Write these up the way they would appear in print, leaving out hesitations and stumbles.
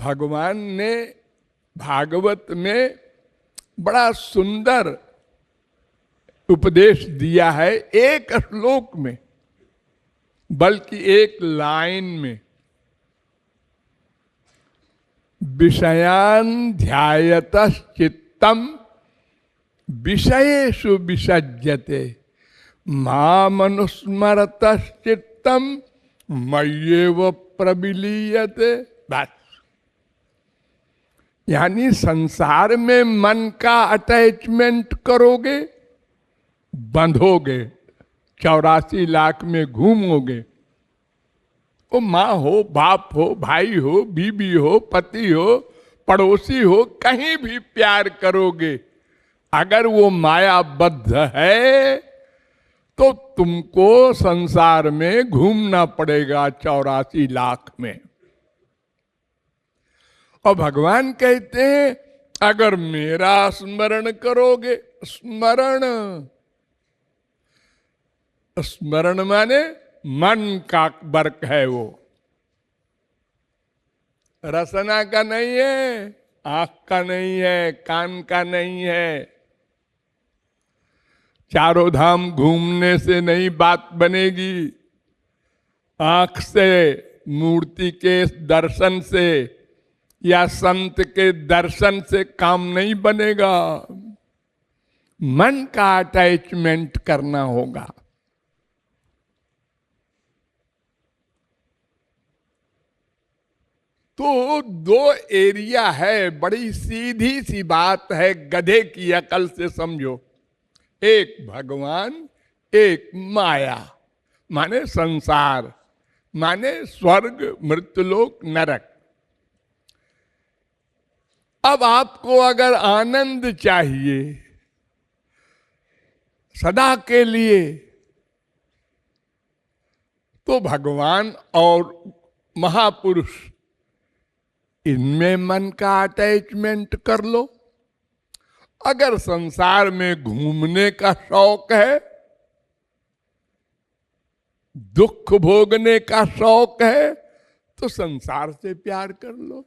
भगवान ने भागवत में बड़ा सुंदर उपदेश दिया है, एक श्लोक में, बल्कि एक लाइन में। विषयान ध्यायतश्चित्तम विषयेषु विसज्जते मामनुस्मरतश्चित्तम मय्येव प्रविलीयते। बस, यानी संसार में मन का अटैचमेंट करोगे, बंधोगे, 84 लाख में घूमोगे। वो माँ हो, बाप हो, भाई हो, बीबी हो, पति हो, पड़ोसी हो, कहीं भी प्यार करोगे, अगर वो मायाबद्ध है तो तुमको संसार में घूमना पड़ेगा 84 लाख में। और भगवान कहते हैं अगर मेरा स्मरण करोगे, स्मरण माने मन का वर्क है, वो रसना का नहीं है, आंख का नहीं है, कान का नहीं है। चारों धाम घूमने से नहीं बात बनेगी, आंख से, मूर्ति के दर्शन से या संत के दर्शन से काम नहीं बनेगा। मन का अटैचमेंट करना होगा। तो दो एरिया है, बड़ी सीधी सी बात है, गधे की अकल से समझो। एक भगवान, एक माया, माने संसार, माने स्वर्ग, मृत्युलोक, नरक। अब आपको अगर आनंद चाहिए सदा के लिए, तो भगवान और महापुरुष, इनमें मन का अटैचमेंट कर लो। अगर संसार में घूमने का शौक है, दुख भोगने का शौक है, तो संसार से प्यार कर लो,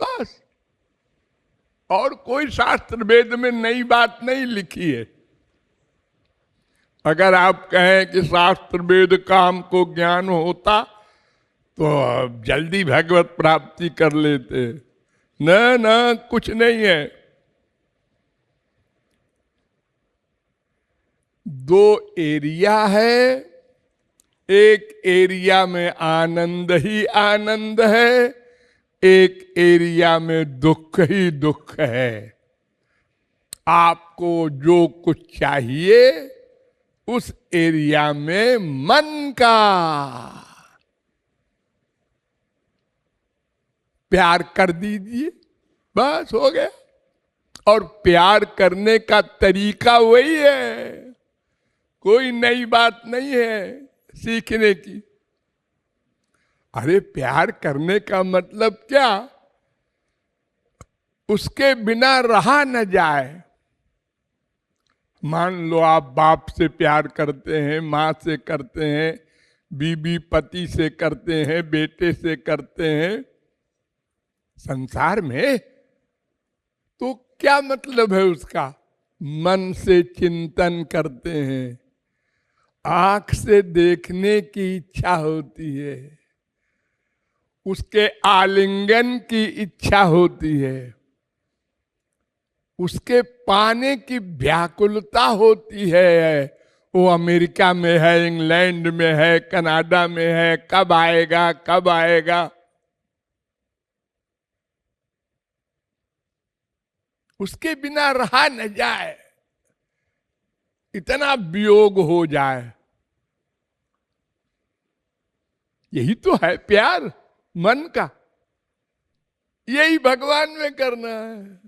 बस। और कोई शास्त्र वेद में नई बात नहीं लिखी है। अगर आप कहें कि शास्त्र वेद का हमको ज्ञान होता तो जल्दी भगवत प्राप्ति कर लेते, न कुछ नहीं है। दो एरिया है, एक एरिया में आनंद ही आनंद है, एक एरिया में दुख ही दुख है। आपको जो कुछ चाहिए उस एरिया में मन का प्यार कर दीजिए, बस हो गया। और प्यार करने का तरीका वही है, कोई नई बात नहीं है सीखने की। अरे प्यार करने का मतलब क्या? उसके बिना रहा न जाए। मान लो आप बाप से प्यार करते हैं, माँ से करते हैं, बीबी पति से करते हैं, बेटे से करते हैं, संसार में, तो क्या मतलब है उसका? मन से चिंतन करते हैं, आंख से देखने की इच्छा होती है, उसके आलिंगन की इच्छा होती है, उसके पाने की व्याकुलता होती है। वो अमेरिका में है, इंग्लैंड में है, कनाडा में है, कब आएगा कब आएगा। उसके बिना रहा न जाए, इतना वियोग हो जाए। यही तो है प्यार मन का, यही भगवान में करना है।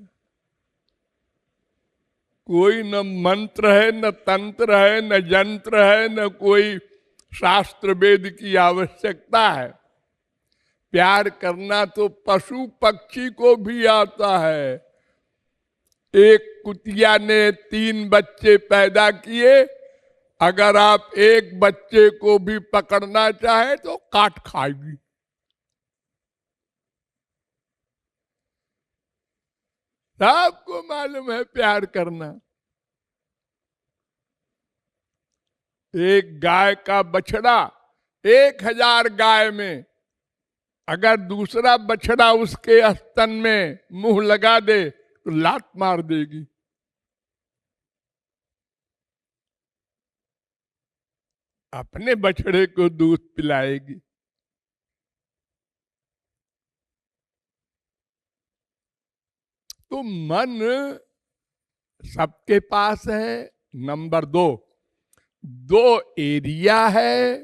कोई न मंत्र है, न तंत्र है, न यंत्र है, न कोई शास्त्र वेद की आवश्यकता है। प्यार करना तो पशु पक्षी को भी आता है। एक कुतिया ने 3 बच्चे पैदा किए, अगर आप एक बच्चे को भी पकड़ना चाहे तो काट खाएगी। सबको मालूम है प्यार करना। एक गाय का बछड़ा 1000 गाय में अगर दूसरा बछड़ा उसके स्तन में मुंह लगा दे तो लात मार देगी। अपने बछड़े को दूध पिलाएगी। तो मन सबके पास है। नंबर 2, 2 एरिया है,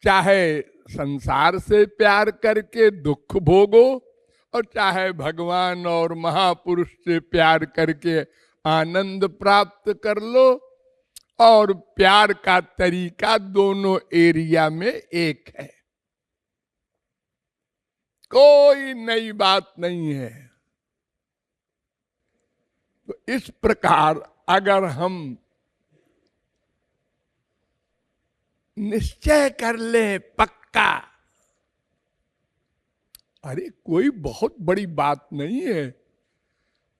चाहे संसार से प्यार करके दुख भोगो और चाहे भगवान और महापुरुष से प्यार करके आनंद प्राप्त कर लो। और प्यार का तरीका दोनों एरिया में एक है, कोई नई बात नहीं है। तो इस प्रकार अगर हम निश्चय कर ले पक्का, अरे कोई बहुत बड़ी बात नहीं है।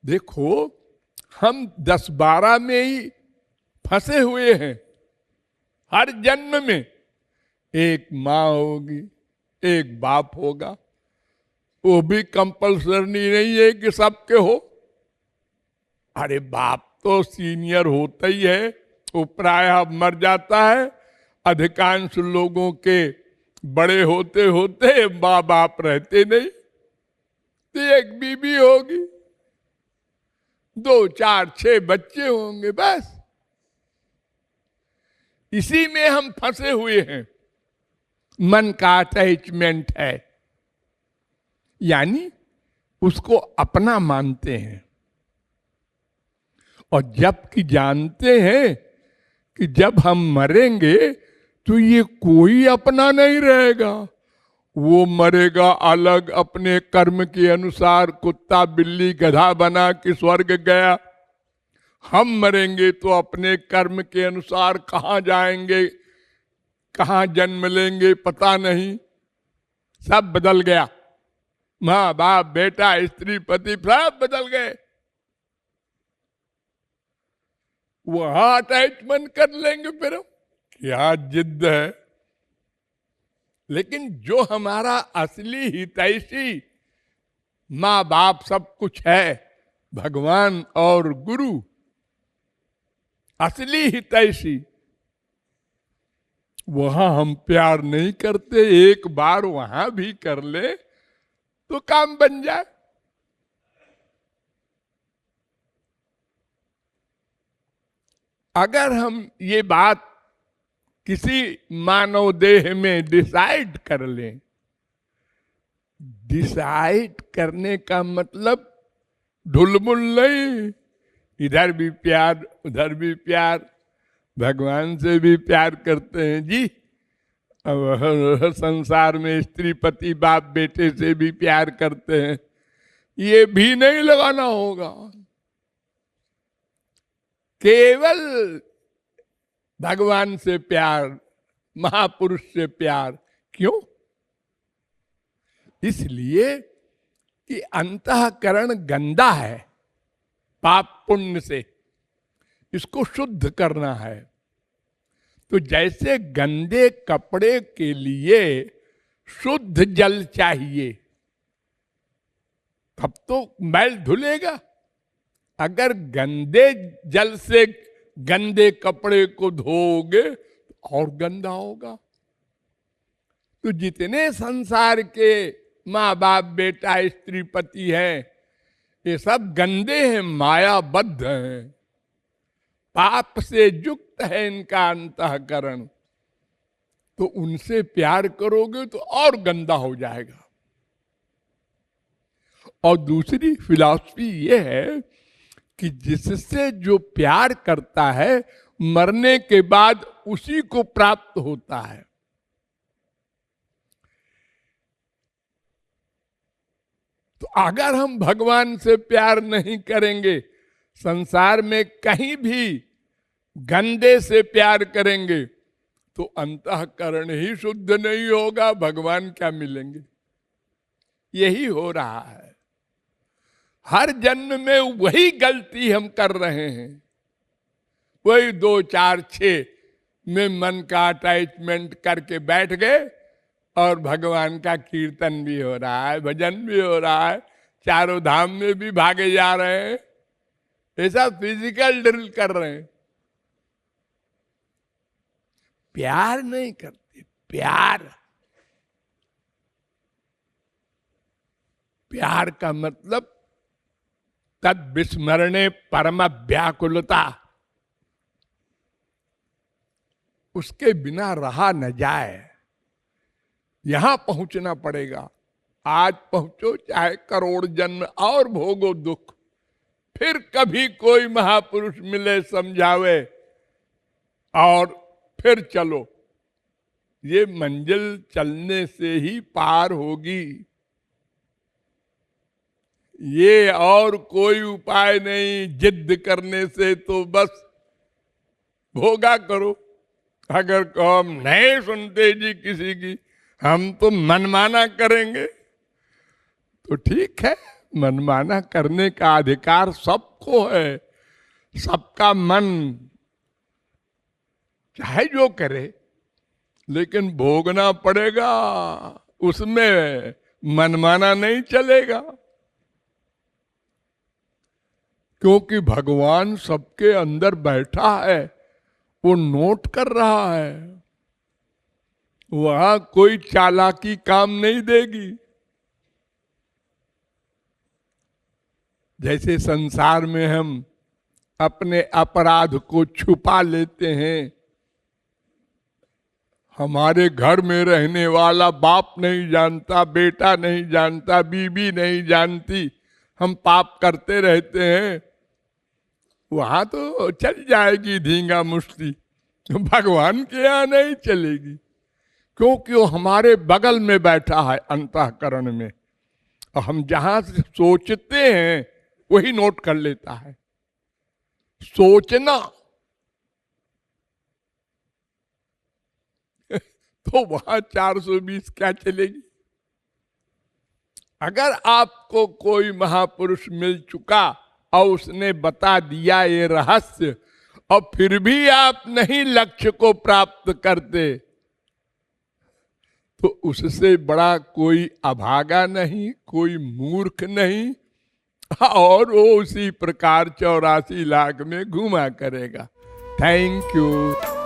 देखो हम 10-12 में ही फंसे हुए हैं। हर जन्म में एक माँ होगी, एक बाप होगा, वो भी कंपल्सरी नहीं है कि सबके हो। अरे बाप तो सीनियर होता ही है, वो प्रायः मर जाता है। अधिकांश लोगों के बड़े होते होते माँ बाप रहते नहीं, तो एक बीबी होगी, 2, 4, 6 बच्चे होंगे, बस। इसी में हम फंसे हुए हैं। मन का अटैचमेंट है, यानी उसको अपना मानते हैं। और जबकि जानते हैं कि जब हम मरेंगे तो ये कोई अपना नहीं रहेगा, वो मरेगा अलग अपने कर्म के अनुसार, कुत्ता बिल्ली गधा बना कि स्वर्ग गया। हम मरेंगे तो अपने कर्म के अनुसार कहाँ जाएंगे, कहाँ जन्म लेंगे पता नहीं, सब बदल गया। माँ बाप बेटा स्त्री पति सब बदल गए। वहां अटैचमेंट कर लेंगे फिर हम, क्या जिद है। लेकिन जो हमारा असली हितैषी माँ बाप सब कुछ है, भगवान और गुरु असली हितैषी, वहां हम प्यार नहीं करते। एक बार वहां भी कर ले तो काम बन जाए। अगर हम ये बात किसी मानव देह में डिसाइड कर लें, डिसाइड करने का मतलब ढुलमुल नहीं, इधर भी प्यार उधर भी प्यार, भगवान से भी प्यार करते हैं जी, अब संसार में स्त्री पति बाप बेटे से भी प्यार करते हैं, ये भी नहीं लगाना होगा। केवल भगवान से प्यार, महापुरुष से प्यार। क्यों? इसलिए कि अंतःकरण गंदा है पाप पुण्य से, इसको शुद्ध करना है। तो जैसे गंदे कपड़े के लिए शुद्ध जल चाहिए, तब तो मैल धुलेगा। अगर गंदे जल से गंदे कपड़े को धोओगे तो और गंदा होगा। तो जितने संसार के माँ बाप बेटा स्त्री पति हैं, ये सब गंदे हैं, मायाबद्ध हैं, पाप से युक्त है इनका अंतःकरण। तो उनसे प्यार करोगे तो और गंदा हो जाएगा। और दूसरी फिलॉसफी ये है कि जिससे जो प्यार करता है मरने के बाद उसी को प्राप्त होता है। तो अगर हम भगवान से प्यार नहीं करेंगे, संसार में कहीं भी गंदे से प्यार करेंगे तो अंतःकरण ही शुद्ध नहीं होगा, भगवान क्या मिलेंगे। यही हो रहा है। हर जन्म में वही गलती हम कर रहे हैं, वही 2, 4, 6 में मन का अटैचमेंट करके बैठ गए और भगवान का कीर्तन भी हो रहा है, भजन भी हो रहा है, चारों धाम में भी भागे जा रहे हैं, ऐसा फिजिकल ड्रिल कर रहे हैं। प्यार नहीं करते। प्यार का मतलब तद विस्मरणे परम व्याकुलता, उसके बिना रहा न जाए। यहां पहुंचना पड़ेगा। आज पहुंचो, चाहे करोड़ जन्म और भोगो दुख, फिर कभी कोई महापुरुष मिले समझावे और फिर चलो। ये मंजिल चलने से ही पार होगी, ये और कोई उपाय नहीं। जिद करने से तो बस भोगा करो। अगर कहो हम नहीं सुनते जी किसी की, हम तो मनमाना करेंगे, तो ठीक है, मनमाना करने का अधिकार सबको है। सबका मन चाहे जो करे, लेकिन भोगना पड़ेगा, उसमें मनमाना नहीं चलेगा। क्योंकि भगवान सबके अंदर बैठा है, वो नोट कर रहा है। वहां कोई चालाकी काम नहीं देगी। जैसे संसार में हम अपने अपराध को छुपा लेते हैं, हमारे घर में रहने वाला बाप नहीं जानता, बेटा नहीं जानता, बीवी नहीं जानती, हम पाप करते रहते हैं। वहां तो चल जाएगी धींगा मुष्टि, भगवान के यहां नहीं चलेगी। क्योंकि वो हमारे बगल में बैठा है अंतःकरण में, और हम जहां से सोचते हैं वही नोट कर लेता है। सोचना तो वहां 420 क्या चलेगी। अगर आपको कोई महापुरुष मिल चुका और उसने बता दिया ये रहस्य, और फिर भी आप नहीं लक्ष्य को प्राप्त करते, तो उससे बड़ा कोई अभागा नहीं, कोई मूर्ख नहीं, और वो उसी प्रकार 84 लाख में घूमा करेगा। Thank you.